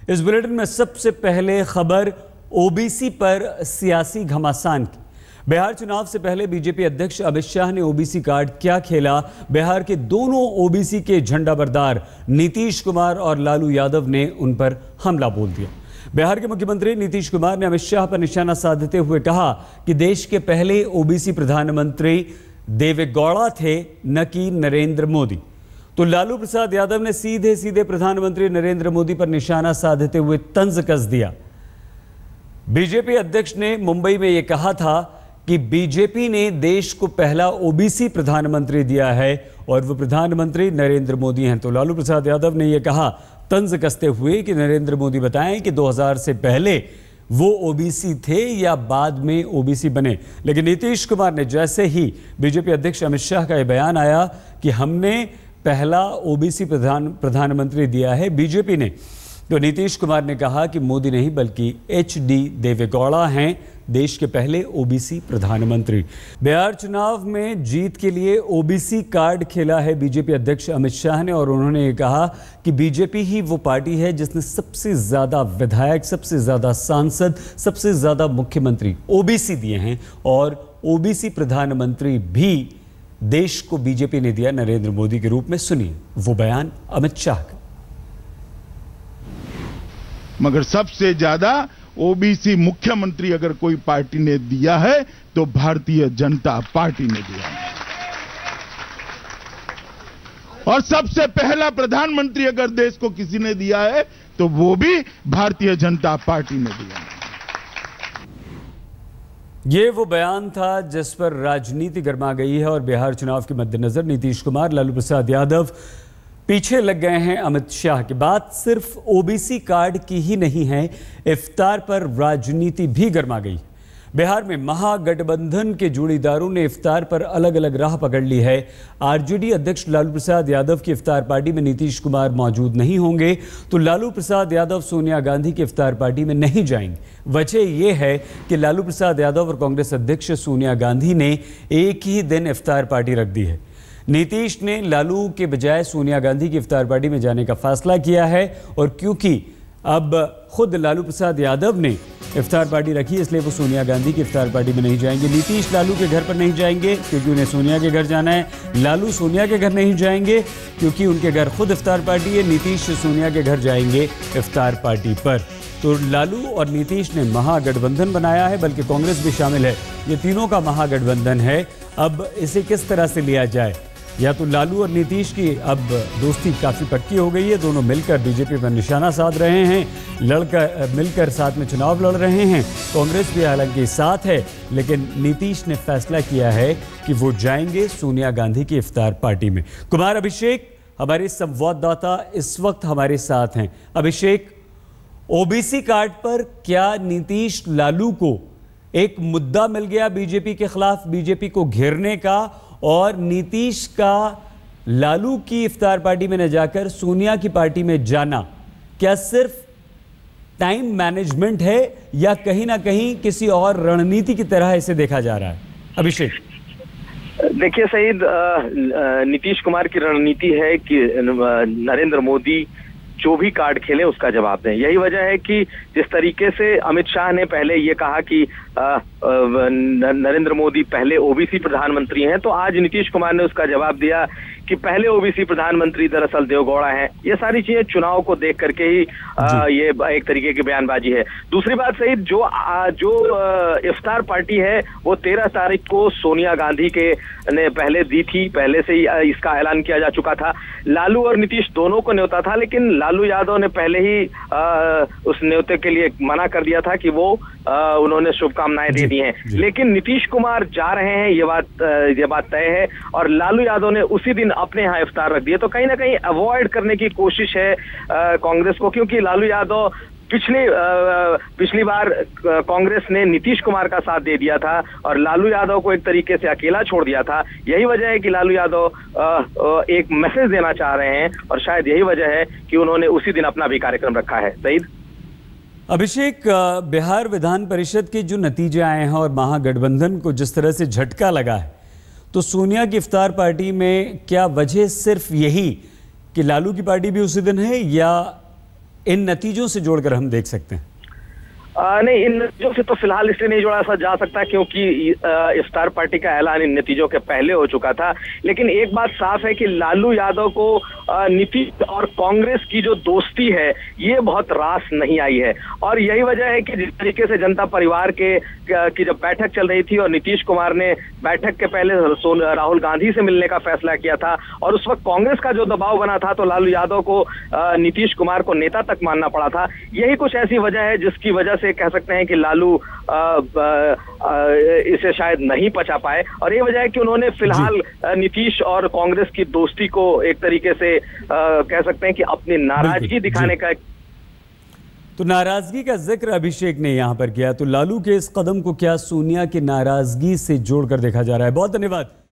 इस बुलेटिन में सबसे पहले खबर ओबीसी पर सियासी घमासान की। बिहार चुनाव से पहले बीजेपी अध्यक्ष अमित शाह ने ओबीसी कार्ड क्या खेला। बिहार के दोनों ओबीसी के झंडा बरदार नीतीश कुमार और लालू यादव ने उन पर हमला बोल दिया। बिहार के मुख्यमंत्री नीतीश कुमार ने अमित शाह पर निशाना साधते हुए कहा कि देश के पहले ओबीसी प्रधानमंत्री देवेगौड़ा थे, न कि नरेंद्र मोदी। तो लालू प्रसाद यादव ने सीधे सीधे प्रधानमंत्री नरेंद्र मोदी पर निशाना साधते हुए तंज कस दिया। बीजेपी अध्यक्ष ने मुंबई में यह कहा था कि बीजेपी ने देश को पहला ओबीसी प्रधानमंत्री दिया है और वो प्रधानमंत्री नरेंद्र मोदी हैं। तो लालू प्रसाद यादव ने यह कहा तंज कसते हुए कि नरेंद्र मोदी बताएं कि 2000 से पहले वो ओबीसी थे या बाद में ओबीसी बने। लेकिन नीतीश कुमार ने जैसे ही बीजेपी अध्यक्ष अमित शाह का यह बयान आया कि हमने पहला ओबीसी प्रधानमंत्री दिया है बीजेपी ने, तो नीतीश कुमार ने कहा कि मोदी नहीं बल्कि HD देवेगौड़ा हैं देश के पहले ओबीसी प्रधानमंत्री। बिहार चुनाव में जीत के लिए ओबीसी कार्ड खेला है बीजेपी अध्यक्ष अमित शाह ने और उन्होंने ये कहा कि बीजेपी ही वो पार्टी है जिसने सबसे ज्यादा विधायक, सबसे ज्यादा सांसद, सबसे ज्यादा मुख्यमंत्री ओबीसी दिए हैं और ओबीसी प्रधानमंत्री भी देश को बीजेपी ने दिया नरेंद्र मोदी के रूप में। सुनिए वो बयान अमित शाह का। मगर सबसे ज्यादा ओबीसी मुख्यमंत्री अगर कोई पार्टी ने दिया है तो भारतीय जनता पार्टी ने दिया है, और सबसे पहला प्रधानमंत्री अगर देश को किसी ने दिया है तो वो भी भारतीय जनता पार्टी ने दिया है। ये वो बयान था जिस पर राजनीति गर्मा गई है और बिहार चुनाव के मद्देनजर नीतीश कुमार, लालू प्रसाद यादव पीछे लग गए हैं अमित शाह की। बात सिर्फ ओबीसी कार्ड की ही नहीं है, इफ्तार पर राजनीति भी गर्मा गई। बिहार में महागठबंधन के जोड़ीदारों ने इफ्तार पर अलग अलग राह पकड़ ली है। आरजेडी अध्यक्ष लालू प्रसाद यादव की इफ्तार पार्टी में नीतीश कुमार मौजूद नहीं होंगे, तो लालू प्रसाद यादव सोनिया गांधी की इफ्तार पार्टी में नहीं जाएंगे। वजह यह है कि लालू प्रसाद यादव और कांग्रेस अध्यक्ष सोनिया गांधी ने एक ही दिन इफ्तार पार्टी रख दी है। नीतीश ने लालू के बजाय सोनिया गांधी की इफ्तार पार्टी में जाने का फैसला किया है और क्योंकि अब खुद लालू प्रसाद यादव ने इफ्तार पार्टी रखी, इसलिए वो सोनिया गांधी की इफ्तार पार्टी में नहीं जाएंगे। नीतीश लालू के घर पर नहीं जाएंगे क्योंकि उन्हें सोनिया के घर जाना है। लालू सोनिया के घर नहीं जाएंगे क्योंकि उनके घर खुद इफ्तार पार्टी है। नीतीश सोनिया के घर जाएंगे इफ्तार पार्टी पर। तो लालू और नीतीश ने महागठबंधन बनाया है, बल्कि कांग्रेस भी शामिल है। ये तीनों का महागठबंधन है। अब इसे किस तरह से लिया जाए, या तो लालू और नीतीश की अब दोस्ती काफ़ी पक्की हो गई है, दोनों मिलकर बीजेपी पर निशाना साध रहे हैं, मिलकर साथ में चुनाव लड़ रहे हैं। कांग्रेस भी हालांकि साथ है, लेकिन नीतीश ने फैसला किया है कि वो जाएंगे सोनिया गांधी की इफ्तार पार्टी में। कुमार अभिषेक हमारे संवाददाता इस वक्त हमारे साथ हैं। अभिषेक, ओबीसी कार्ड पर क्या नीतीश लालू को एक मुद्दा मिल गया बीजेपी के खिलाफ, बीजेपी को घेरने का, और नीतीश का लालू की इफ्तार पार्टी में न जाकर सोनिया की पार्टी में जाना क्या सिर्फ टाइम मैनेजमेंट है या कहीं ना कहीं किसी और रणनीति की तरह इसे देखा जा रहा है? अभिषेक, देखिए सईद, नीतीश कुमार की रणनीति है कि नरेंद्र मोदी जो भी कार्ड खेले उसका जवाब दें। यही वजह है कि जिस तरीके से अमित शाह ने पहले ये कहा कि नरेंद्र मोदी पहले ओबीसी प्रधानमंत्री हैं, तो आज नीतीश कुमार ने उसका जवाब दिया कि पहले ओबीसी प्रधानमंत्री दरअसल देवेगौड़ा हैं। ये सारी चीजें चुनाव को देख करके ही ये एक तरीके की बयानबाजी है। दूसरी बात सही, जो इफ्तार पार्टी है वो 13 तारीख को सोनिया गांधी के ने पहले दी थी, पहले से ही इसका ऐलान किया जा चुका था। लालू और नीतीश दोनों को न्योता था, लेकिन लालू यादव ने पहले ही उस न्योते के लिए मना कर दिया था कि वो उन्होंने शुभकामनाएं दे दी हैं। लेकिन नीतीश कुमार जा रहे हैं, ये बात तय है, और लालू यादव ने उसी दिन अपने यहाँ इफ्तार रख दिया। तो कहीं ना कहीं अवॉइड करने की कोशिश है कांग्रेस को, क्योंकि लालू यादव पिछली बार कांग्रेस ने नीतीश कुमार का साथ दे दिया था और लालू यादव को एक तरीके से अकेला छोड़ दिया था। यही वजह है कि लालू यादव एक मैसेज देना चाह रहे हैं और शायद यही वजह है कि उन्होंने उसी दिन अपना भी कार्यक्रम रखा है। सईद, अभिषेक, बिहार विधान परिषद के जो नतीजे आए हैं और महागठबंधन को जिस तरह से झटका लगा है, तो सोनिया की इफ्तार पार्टी में क्या वजह सिर्फ यही कि लालू की पार्टी भी उसी दिन है, या इन नतीजों से जोड़कर हम देख सकते हैं? नहीं, इन नतीजों से तो फिलहाल इसलिए नहीं जोड़ा जा सकता क्योंकि इफ्तार पार्टी का ऐलान इन नतीजों के पहले हो चुका था। लेकिन एक बात साफ है कि लालू यादव को नीतीश और कांग्रेस की जो दोस्ती है ये बहुत रास नहीं आई है, और यही वजह है कि जिस तरीके से जनता परिवार की जब बैठक चल रही थी और नीतीश कुमार ने बैठक के पहले राहुल गांधी से मिलने का फैसला किया था और उस वक्त कांग्रेस का जो दबाव बना था तो लालू यादव को नीतीश कुमार को नेता तक मानना पड़ा था। यही कुछ ऐसी वजह है जिसकी वजह से कह सकते हैं कि लालू इसे शायद नहीं पचा पाए, और ये वजह है कि उन्होंने फिलहाल नीतीश और कांग्रेस की दोस्ती को एक तरीके से कह सकते हैं कि अपनी नाराजगी दिखाने का। तो नाराजगी का जिक्र अभिषेक ने यहां पर किया, तो लालू के इस कदम को क्या सोनिया की नाराजगी से जोड़कर देखा जा रहा है? बहुत धन्यवाद।